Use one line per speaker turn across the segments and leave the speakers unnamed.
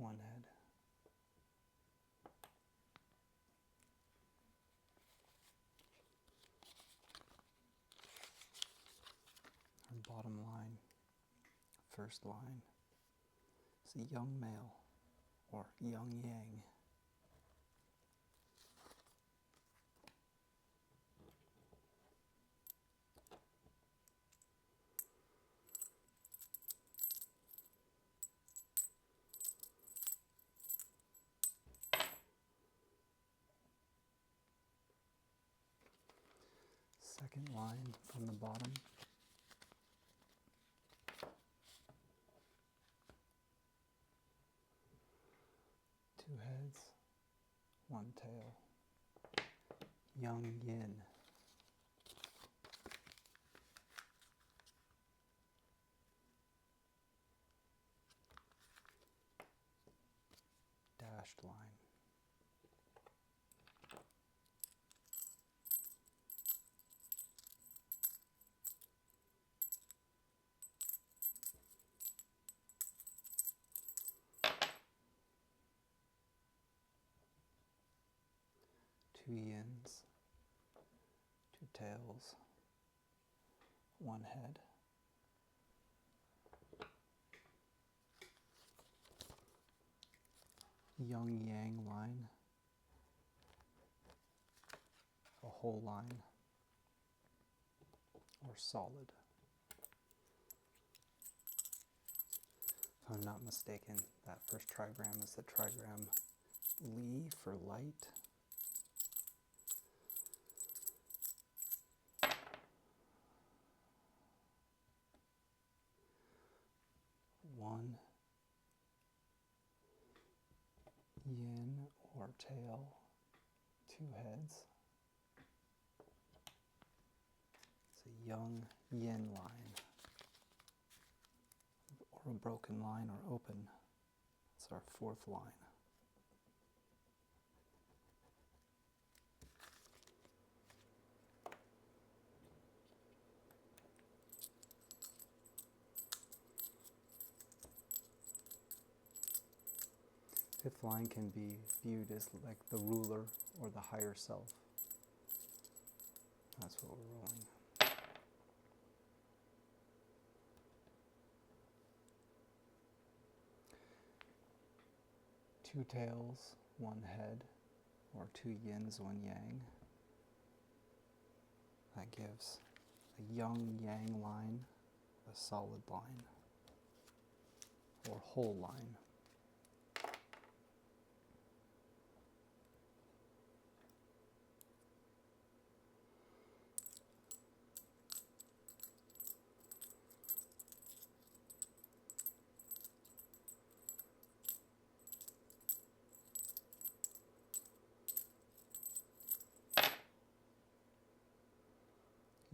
one head. Our bottom line, first line, is a young male, or young yang. Second line from the bottom, two heads, one tail, young yin. Dashed line. Two yins, two tails, one head. Young yang line, a whole line, or solid. If I'm not mistaken, that first trigram is the trigram Li for light. One yin or tail, two heads. It's a young yin line, or a broken line or open. It's our fourth line. Fifth line can be viewed as like the ruler or the higher self. That's what we're rolling. Two tails, one head, or two yins, one yang. That gives a young yang line, a solid line, or whole line.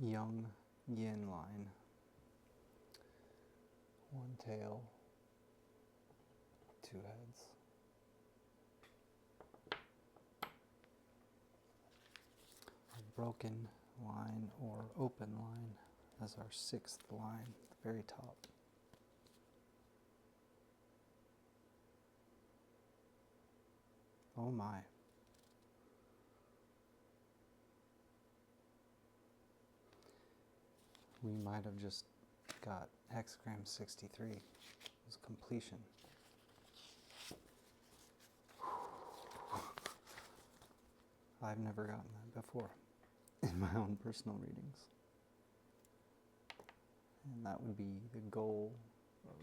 Young yin line, one tail, two heads. A broken line or open line as our sixth line, the very top. Oh my. We might have just got Hexagram 63. It was completion. I've never gotten that before in my own personal readings. And that would be the goal of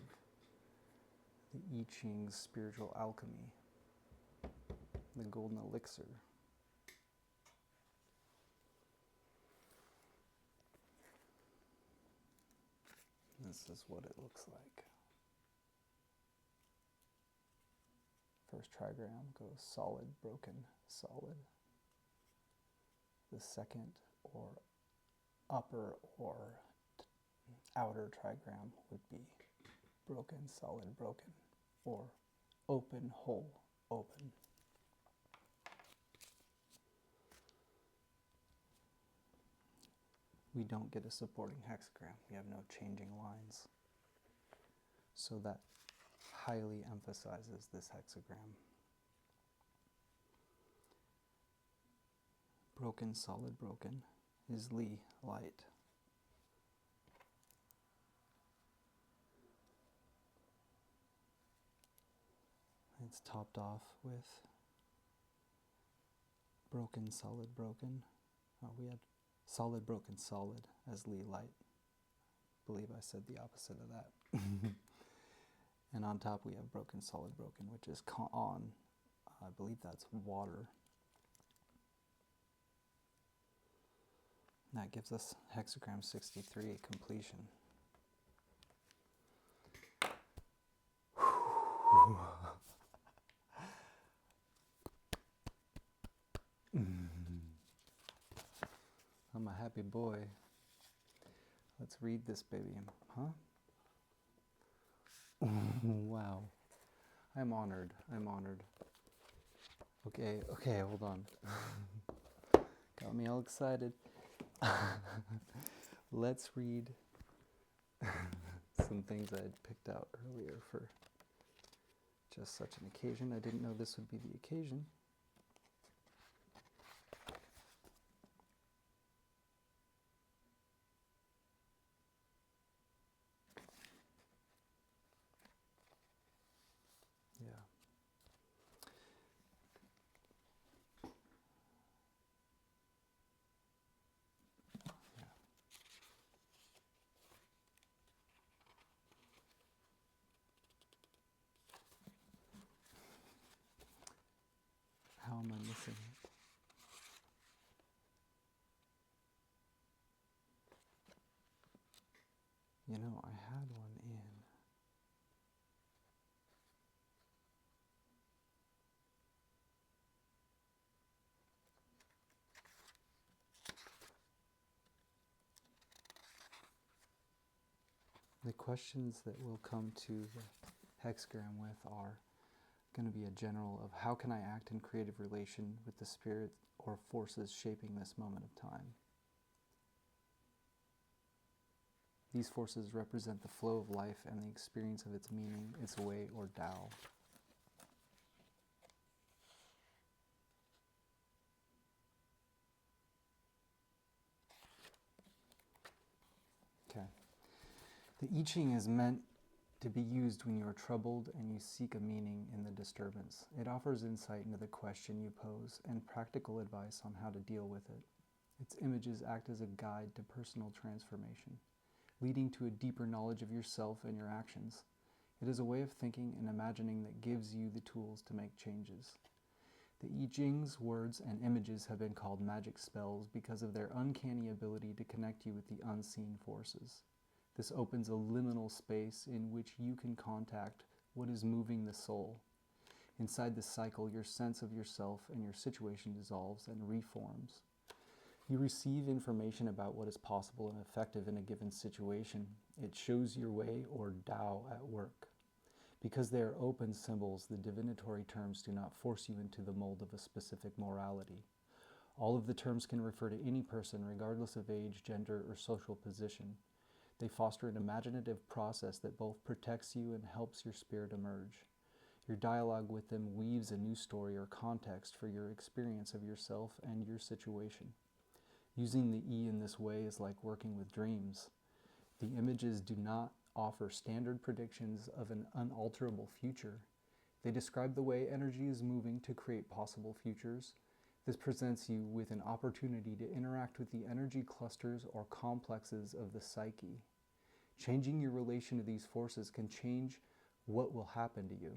the I-Ching's spiritual alchemy, the golden elixir. This is what it looks like. First trigram goes solid, broken, solid. The second or upper or outer trigram would be broken, solid, broken, or open, whole, open. We don't get a supporting hexagram. We have no changing lines. So that highly emphasizes this hexagram. Broken, solid, broken is Li, light. It's topped off with broken, solid, broken. Oh, we had solid, broken, solid as Li, light. I believe I said the opposite of that. And on top we have broken, solid, broken, which is on. I believe that's water. And that gives us hexagram 63, completion. I'm a happy boy. Let's read this baby, huh? Wow. I'm honored. Okay, hold on. Got me all excited. Let's read some things I had picked out earlier for just such an occasion. I didn't know this would be the occasion. Yeah. How am I missing it? You know, I had one in. The questions that we'll come to the hexagram with are going to be a general of how can I act in creative relation with the spirit or forces shaping this moment of time. These forces represent the flow of life and the experience of its meaning, its way, or Tao. Okay. The I Ching is meant to be used when you are troubled and you seek a meaning in the disturbance. It offers insight into the question you pose and practical advice on how to deal with it. Its images act as a guide to personal transformation, leading to a deeper knowledge of yourself and your actions. It is a way of thinking and imagining that gives you the tools to make changes. The I Ching's words and images have been called magic spells because of their uncanny ability to connect you with the unseen forces. This opens a liminal space in which you can contact what is moving the soul. Inside this cycle, your sense of yourself and your situation dissolves and reforms. You receive information about what is possible and effective in a given situation. It shows your way or Tao at work. Because they are open symbols, the divinatory terms do not force you into the mold of a specific morality. All of the terms can refer to any person, regardless of age, gender, or social position. They foster an imaginative process that both protects you and helps your spirit emerge. Your dialogue with them weaves a new story or context for your experience of yourself and your situation. Using the I in this way is like working with dreams. The images do not offer standard predictions of an unalterable future. They describe the way energy is moving to create possible futures. This presents you with an opportunity to interact with the energy clusters or complexes of the psyche. Changing your relation to these forces can change what will happen to you.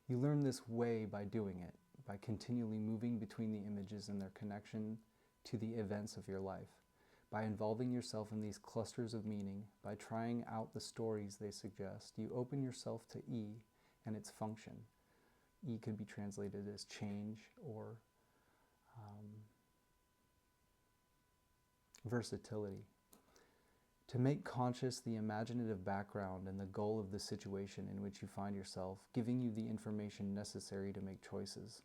You learn this way by doing it, by continually moving between the images and their connection to the events of your life, by involving yourself in these clusters of meaning, by trying out the stories they suggest. You open yourself to I and its function. I could be translated as change or versatility. To make conscious the imaginative background and the goal of the situation in which you find yourself, giving you the information necessary to make choices.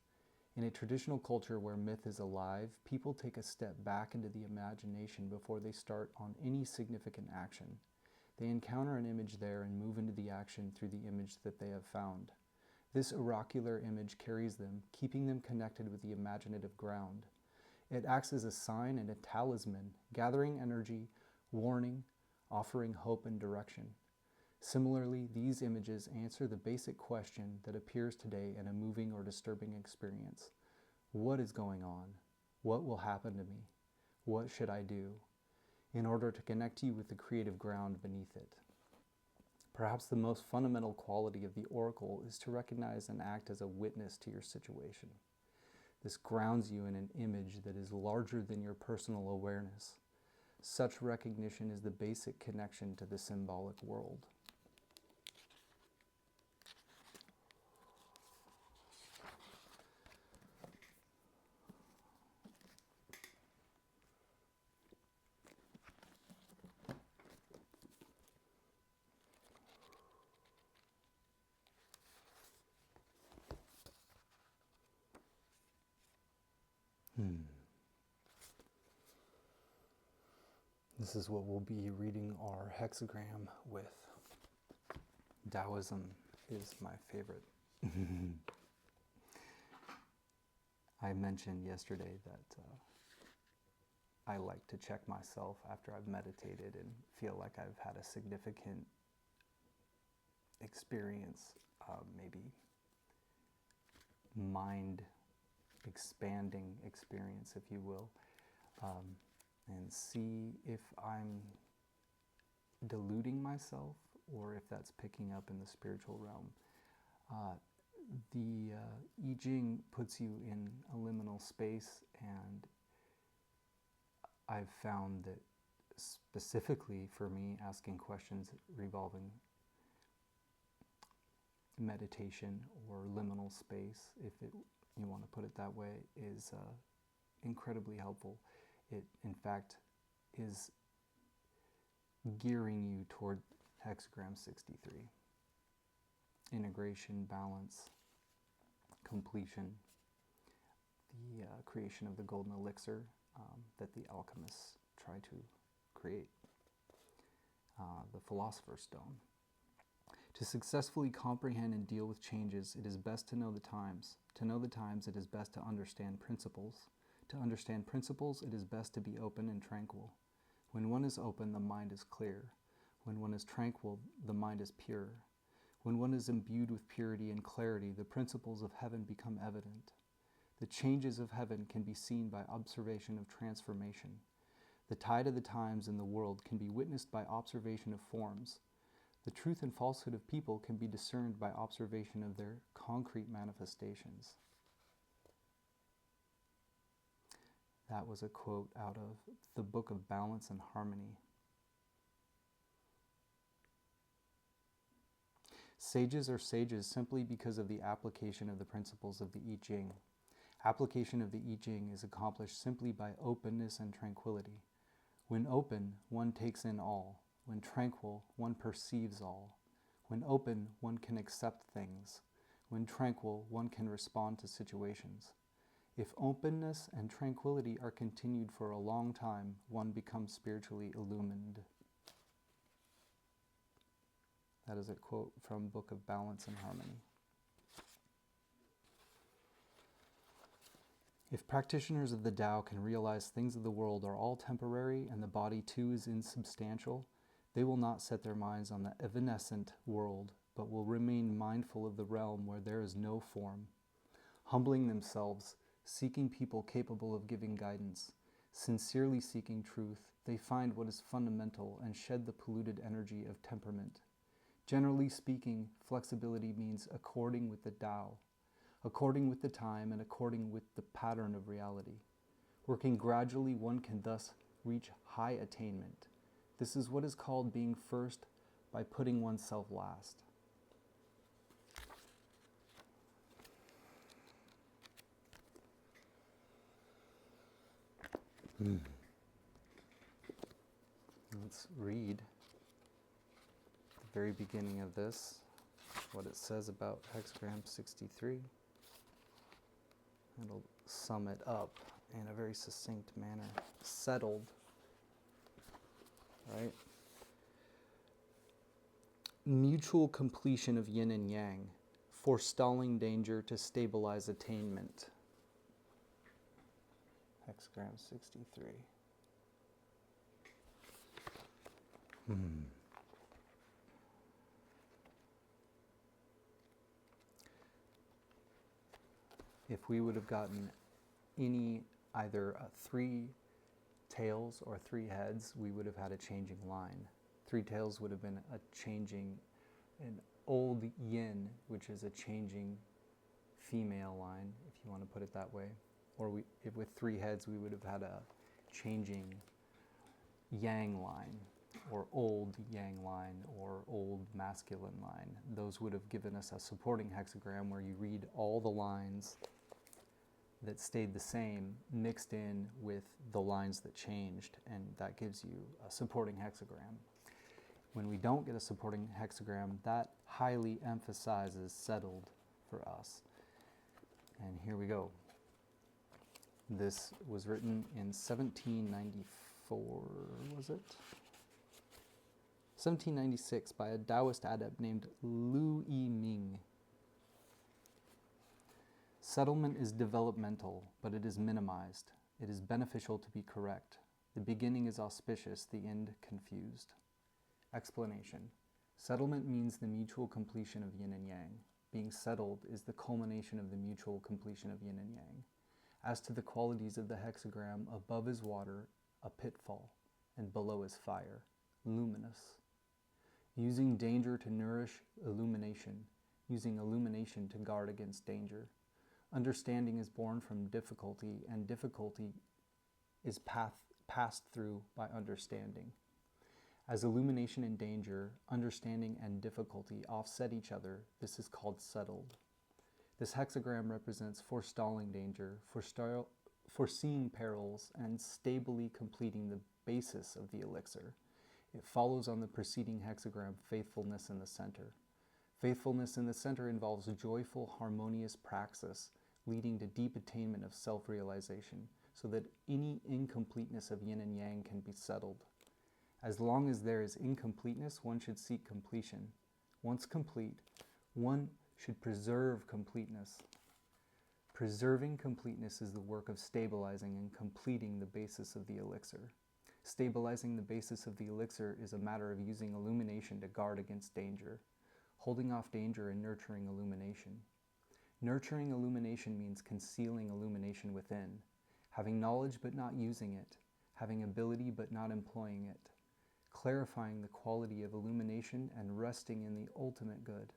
In a traditional culture where myth is alive, people take a step back into the imagination before they start on any significant action. They encounter an image there and move into the action through the image that they have found. This oracular image carries them, keeping them connected with the imaginative ground. It acts as a sign and a talisman, gathering energy, warning, offering hope and direction. Similarly, these images answer the basic question that appears today in a moving or disturbing experience. What is going on? What will happen to me? What should I do? In order to connect you with the creative ground beneath it. Perhaps the most fundamental quality of the oracle is to recognize and act as a witness to your situation. This grounds you in an image that is larger than your personal awareness. Such recognition is the basic connection to the symbolic world. This is what we'll be reading our hexagram with. Taoism is my favorite. I mentioned yesterday that I like to check myself after I've meditated and feel like I've had a significant experience, maybe mind expanding experience, if you will, and see if I'm deluding myself or if that's picking up in the spiritual realm. The I-Ching puts you in a liminal space, and I've found that specifically for me, asking questions revolving meditation or liminal space, if you want to put it that way, is incredibly helpful. It, in fact, is gearing you toward Hexagram 63. Integration, balance, completion, the creation of the golden elixir that the alchemists try to create, the Philosopher's Stone. To successfully comprehend and deal with changes, it is best to know the times. To know the times, it is best to understand principles. To understand principles, it is best to be open and tranquil. When one is open, the mind is clear. When one is tranquil, the mind is pure. When one is imbued with purity and clarity, the principles of heaven become evident. The changes of heaven can be seen by observation of transformation. The tide of the times in the world can be witnessed by observation of forms. The truth and falsehood of people can be discerned by observation of their concrete manifestations. That was a quote out of the Book of Balance and Harmony. Sages are sages simply because of the application of the principles of the I-Ching. Application of the I-Ching is accomplished simply by openness and tranquility. When open, one takes in all. When tranquil, one perceives all. When open, one can accept things. When tranquil, one can respond to situations. If openness and tranquility are continued for a long time, one becomes spiritually illumined. That is a quote from Book of Balance and Harmony. If practitioners of the Tao can realize things of the world are all temporary and the body too is insubstantial, they will not set their minds on the evanescent world, but will remain mindful of the realm where there is no form. Humbling themselves, seeking people capable of giving guidance, sincerely seeking truth, they find what is fundamental and shed the polluted energy of temperament. Generally speaking, flexibility means according with the Tao, according with the time and according with the pattern of reality. Working gradually, one can thus reach high attainment. This is what is called being first by putting oneself last. Let's read the very beginning of this, what it says about Hexagram 63. It'll sum it up in a very succinct manner. Settled, right? mutual completion of yin and yang, forestalling danger to stabilize attainment. Hexagram 63. If we would have gotten either 3 tails or 3 heads, we would have had a changing line. 3 tails would have been an old yin, which is a changing female line, if you want to put it that way. Or with 3 heads, we would have had a changing yang line, or old yang line, or old masculine line. Those would have given us a supporting hexagram where you read all the lines that stayed the same mixed in with the lines that changed, and that gives you a supporting hexagram. When we don't get a supporting hexagram, that highly emphasizes settled for us. And here we go. This was written in 1794, was it? 1796 by a Taoist adept named I-Ming. Settlement is developmental, but it is minimized. It is beneficial to be correct. The beginning is auspicious, the end confused. Explanation. Settlement means the mutual completion of yin and yang. Being settled is the culmination of the mutual completion of yin and yang. As to the qualities of the hexagram, above is water, a pitfall, and below is fire, luminous. Using danger to nourish illumination, using illumination to guard against danger. Understanding is born from difficulty, and difficulty is passed through by understanding. As illumination and danger, understanding and difficulty offset each other, this is called settled. This hexagram represents forestalling danger, foreseeing perils, and stably completing the basis of the elixir. It follows on the preceding hexagram, faithfulness in the center. Faithfulness in the center involves joyful, harmonious praxis, leading to deep attainment of self-realization, so that any incompleteness of yin and yang can be settled. As long as there is incompleteness, one should seek completion. Once complete, one should preserve completeness. Preserving completeness is the work of stabilizing and completing the basis of the elixir. Stabilizing the basis of the elixir is a matter of using illumination to guard against danger, holding off danger and nurturing illumination. Nurturing illumination means concealing illumination within, having knowledge but not using it, having ability but not employing it, clarifying the quality of illumination and resting in the ultimate good.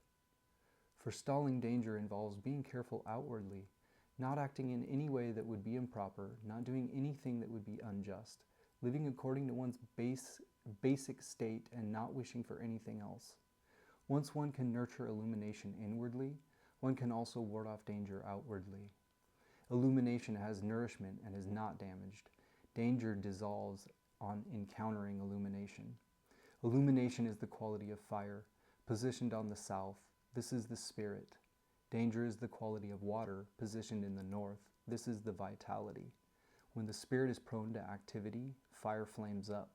Forestalling danger involves being careful outwardly, not acting in any way that would be improper, not doing anything that would be unjust, living according to one's basic state and not wishing for anything else. Once one can nurture illumination inwardly, one can also ward off danger outwardly. Illumination has nourishment and is not damaged. Danger dissolves on encountering illumination. Illumination is the quality of fire, positioned on the south. This is the spirit. Danger is the quality of water, positioned in the north. This is the vitality. When the spirit is prone to activity, fire flames up.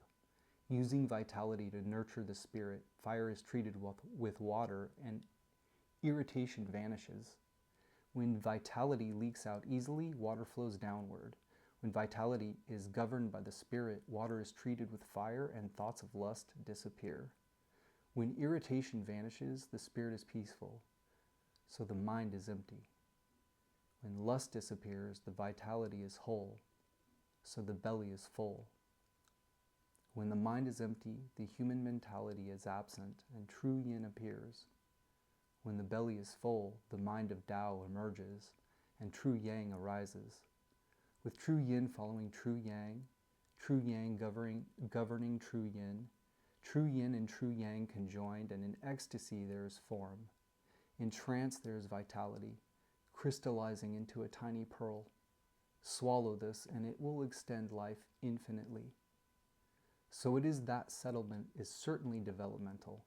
Using vitality to nurture the spirit, fire is treated with water and irritation vanishes. When vitality leaks out easily, water flows downward. When vitality is governed by the spirit, water is treated with fire and thoughts of lust disappear. When irritation vanishes, the spirit is peaceful, so the mind is empty. When lust disappears, the vitality is whole, so the belly is full. When the mind is empty, the human mentality is absent and true yin appears. When the belly is full, the mind of Tao emerges and true yang arises. With true yin following true yang governing true yin and true yang conjoined, and in ecstasy there is form. In trance there is vitality, crystallizing into a tiny pearl. Swallow this and it will extend life infinitely. So it is that settlement is certainly developmental.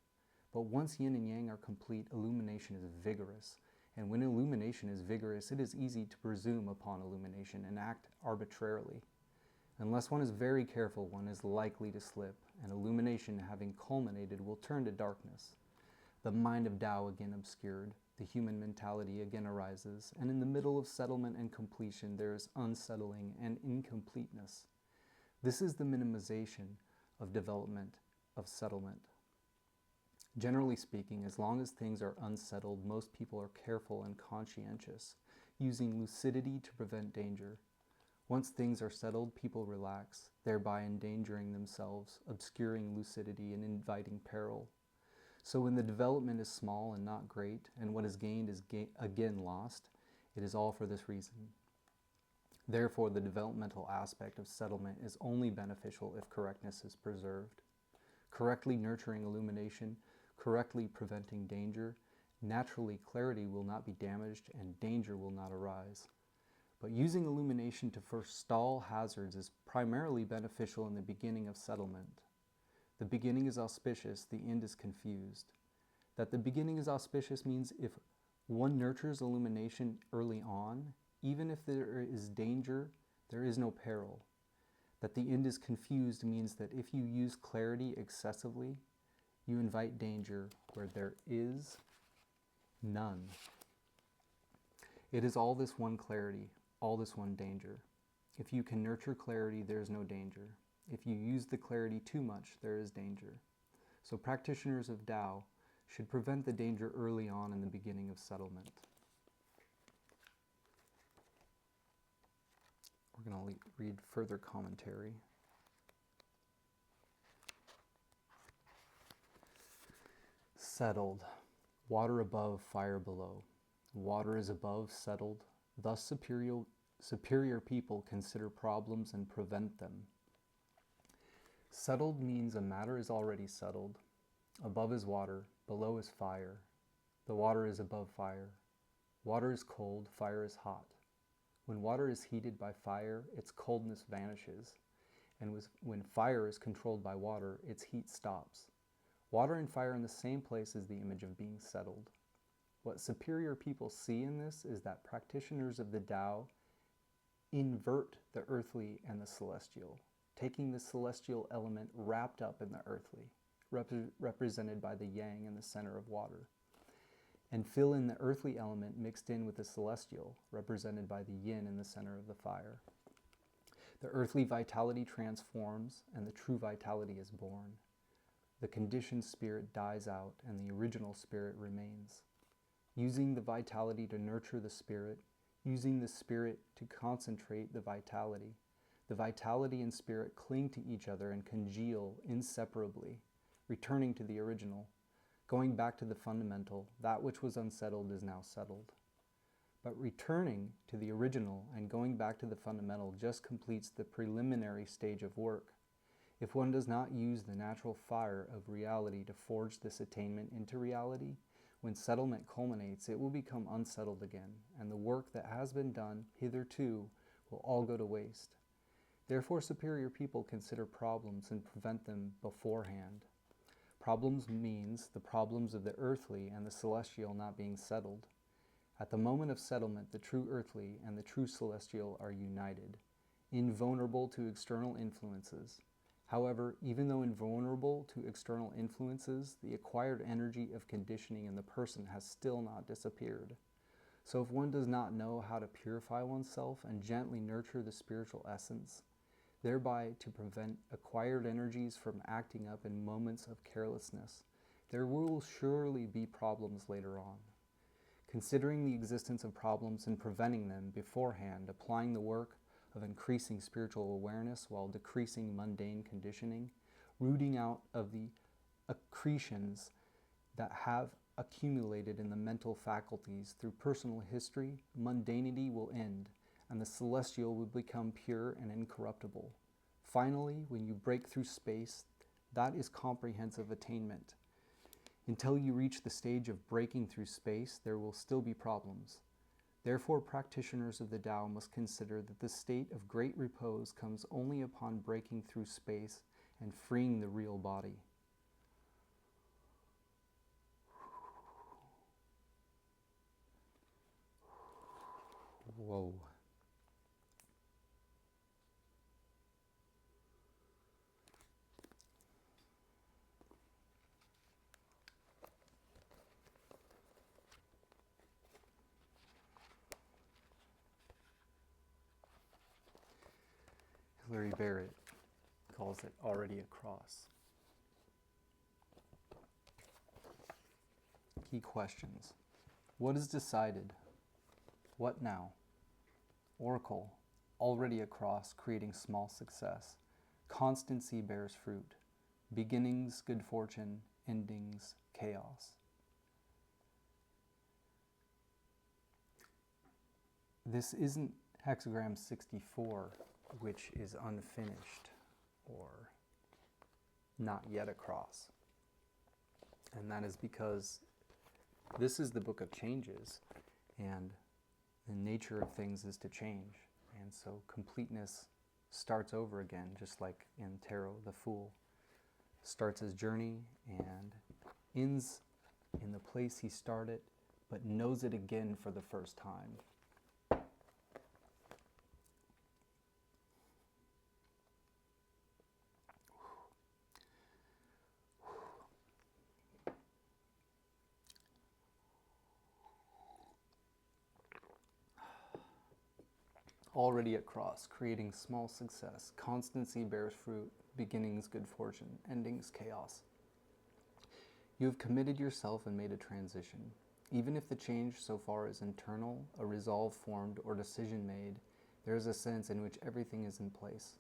But once yin and yang are complete, illumination is vigorous. And when illumination is vigorous, it is easy to presume upon illumination and act arbitrarily. Unless one is very careful, one is likely to slip, and illumination, having culminated, will turn to darkness. The mind of Tao again obscured, the human mentality again arises, and in the middle of settlement and completion there is unsettling and incompleteness. This is the minimization of development, of settlement. Generally speaking, as long as things are unsettled, most people are careful and conscientious, using lucidity to prevent danger. Once things are settled, people relax, thereby endangering themselves, obscuring lucidity and inviting peril. So when the development is small and not great, and what is gained is again lost, it is all for this reason. Therefore, the developmental aspect of settlement is only beneficial if correctness is preserved. Correctly nurturing illumination, correctly preventing danger, naturally clarity will not be damaged and danger will not arise. But using illumination to forestall hazards is primarily beneficial in the beginning of settlement. The beginning is auspicious, the end is confused. That the beginning is auspicious means if one nurtures illumination early on, even if there is danger, there is no peril. That the end is confused means that if you use clarity excessively, you invite danger where there is none. It is all this one clarity, all this one danger. If you can nurture clarity, there is no danger. If you use the clarity too much, there is danger. So practitioners of Tao should prevent the danger early on in the beginning of settlement. We're going to read further commentary. Settled. Water above, fire below. Water is above, settled. Thus superior people consider problems and prevent them. Settled means a matter is already settled. Above is water, below is fire. The water is above fire. Water is cold, fire is hot. When water is heated by fire, its coldness vanishes. And when fire is controlled by water, its heat stops. Water and fire in the same place is the image of being settled. What superior people see in this is that practitioners of the Tao invert the earthly and the celestial, taking the celestial element wrapped up in the earthly, represented by the yang in the center of water, and fill in the earthly element mixed in with the celestial, represented by the yin in the center of the fire. The earthly vitality transforms, and the true vitality is born. The conditioned spirit dies out, and the original spirit remains. Using the vitality to nurture the spirit, using the spirit to concentrate the vitality and spirit cling to each other and congeal inseparably, returning to the original, going back to the fundamental. That which was unsettled is now settled. But returning to the original and going back to the fundamental just completes the preliminary stage of work. If one does not use the natural fire of reality to forge this attainment into reality, when settlement culminates, it will become unsettled again, and the work that has been done hitherto will all go to waste. Therefore, superior people consider problems and prevent them beforehand. Problems means the problems of the earthly and the celestial not being settled. At the moment of settlement, the true earthly and the true celestial are united, invulnerable to external influences. However, even though invulnerable to external influences, the acquired energy of conditioning in the person has still not disappeared. So if one does not know how to purify oneself and gently nurture the spiritual essence, thereby to prevent acquired energies from acting up in moments of carelessness, there will surely be problems later on. Considering the existence of problems and preventing them beforehand, applying the work of increasing spiritual awareness while decreasing mundane conditioning, rooting out of the accretions that have accumulated in the mental faculties through personal history, mundanity will end, and the celestial will become pure and incorruptible. Finally, when you break through space, that is comprehensive attainment. Until you reach the stage of breaking through space, there will still be problems. Therefore, practitioners of the Tao must consider that the state of great repose comes only upon breaking through space and freeing the real body. Whoa. Larry Barrett calls it already across. Key questions. What is decided? What now? Oracle, already across, creating small success. Constancy bears fruit. Beginnings, good fortune. Endings, chaos. This isn't Hexagram 64, which is unfinished or not yet across. And that is because this is the book of changes, and the nature of things is to change. And so completeness starts over again, just like in Tarot, the Fool starts his journey and ends in the place he started, but knows it again for the first time. Already across, creating small success. Constancy bears fruit. Beginnings, good fortune. Endings, chaos. You have committed yourself and made a transition. Even if the change so far is internal, a resolve formed, or decision made, there is a sense in which everything is in place.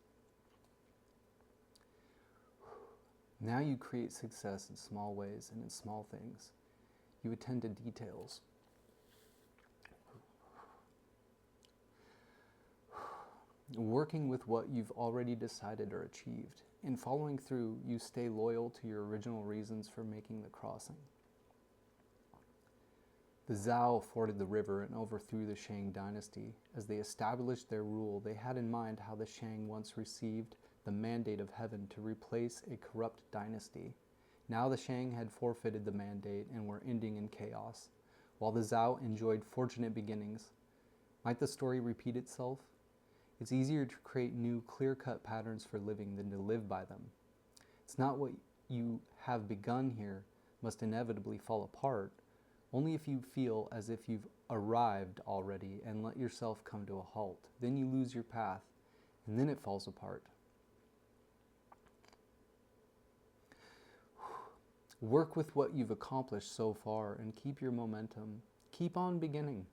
Now you create success in small ways and in small things. You attend to details. Working with what you've already decided or achieved. In following through, you stay loyal to your original reasons for making the crossing. The Zhao forded the river and overthrew the Shang dynasty. As they established their rule, they had in mind how the Shang once received the mandate of heaven to replace a corrupt dynasty. Now the Shang had forfeited the mandate and were ending in chaos, while the Zhao enjoyed fortunate beginnings. Might the story repeat itself? It's easier to create new, clear-cut patterns for living than to live by them. It's not what you have begun here must inevitably fall apart, only if you feel as if you've arrived already and let yourself come to a halt. Then you lose your path, and then it falls apart. Work with what you've accomplished so far and keep your momentum. Keep on beginning.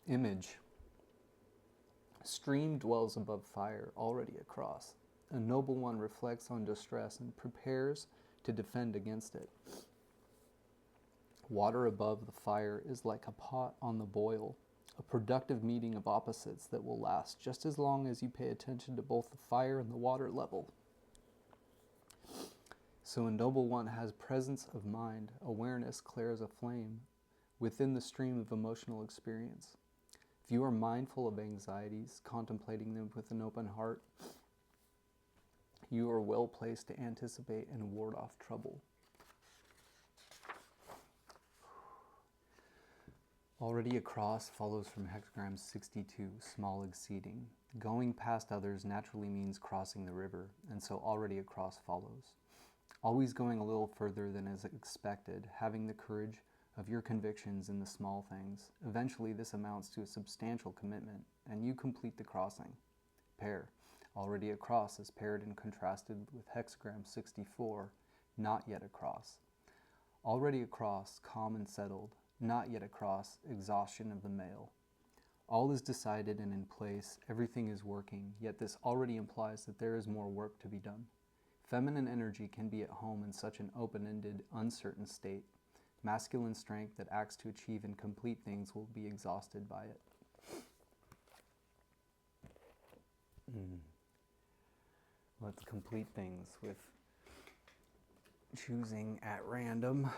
Image. Stream dwells above fire, already across. A noble one reflects on distress and prepares to defend against it. Water above the fire is like a pot on the boil, a productive meeting of opposites that will last just as long as you pay attention to both the fire and the water level. So a noble one has presence of mind, awareness clears a flame within the stream of emotional experience. If you are mindful of anxieties, contemplating them with an open heart, you are well placed to anticipate and ward off trouble. Already across follows from Hexagram 62, small exceeding. Going past others naturally means crossing the river, and so already across follows. Always going a little further than is expected, having the courage of your convictions in the small things. Eventually this amounts to a substantial commitment, and you complete the crossing. Pair. Already across is paired and contrasted with Hexagram 64, not yet across. Already across, calm and settled. Not yet across, exhaustion of the male. All is decided and in place, everything is working, yet this already implies that there is more work to be done. Feminine energy can be at home in such an open-ended, uncertain state. Masculine strength that acts to achieve and complete things will be exhausted by it. Let's complete things with choosing at random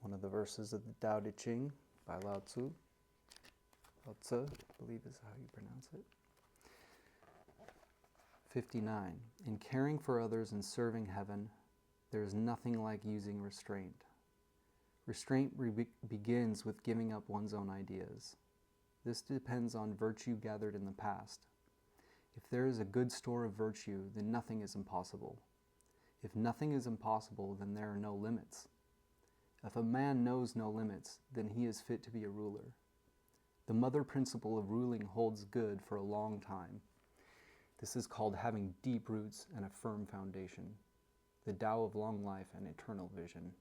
one of the verses of the Tao Te Ching by Lao Tzu. Lao Tzu, I believe is how you pronounce it. 59. In caring for others and serving heaven, there is nothing like using restraint. Restraint begins with giving up one's own ideas. This depends on virtue gathered in the past. If there is a good store of virtue, then nothing is impossible. If nothing is impossible, then there are no limits. If a man knows no limits, then he is fit to be a ruler. The mother principle of ruling holds good for a long time. This is called having deep roots and a firm foundation, the Tao of long life and eternal vision.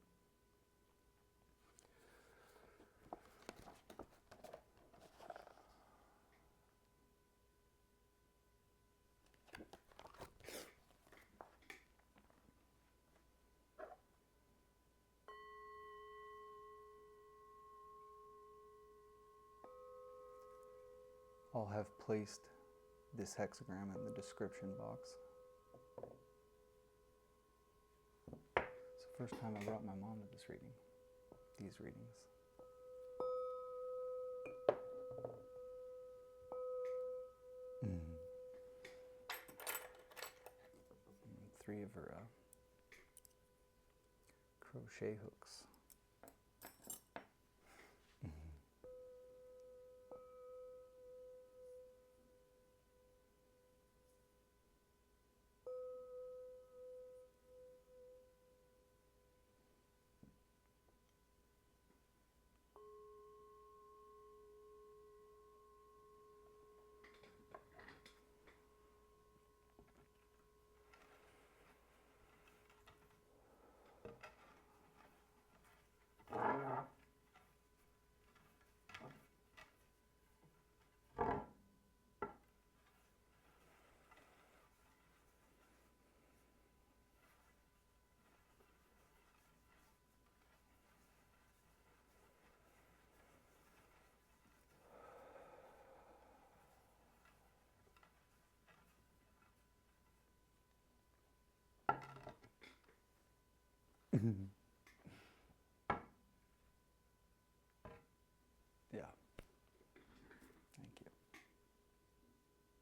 I'll have placed this hexagram in the description box. It's the first time I brought my mom to this reading, these readings. Three of her crochet hooks.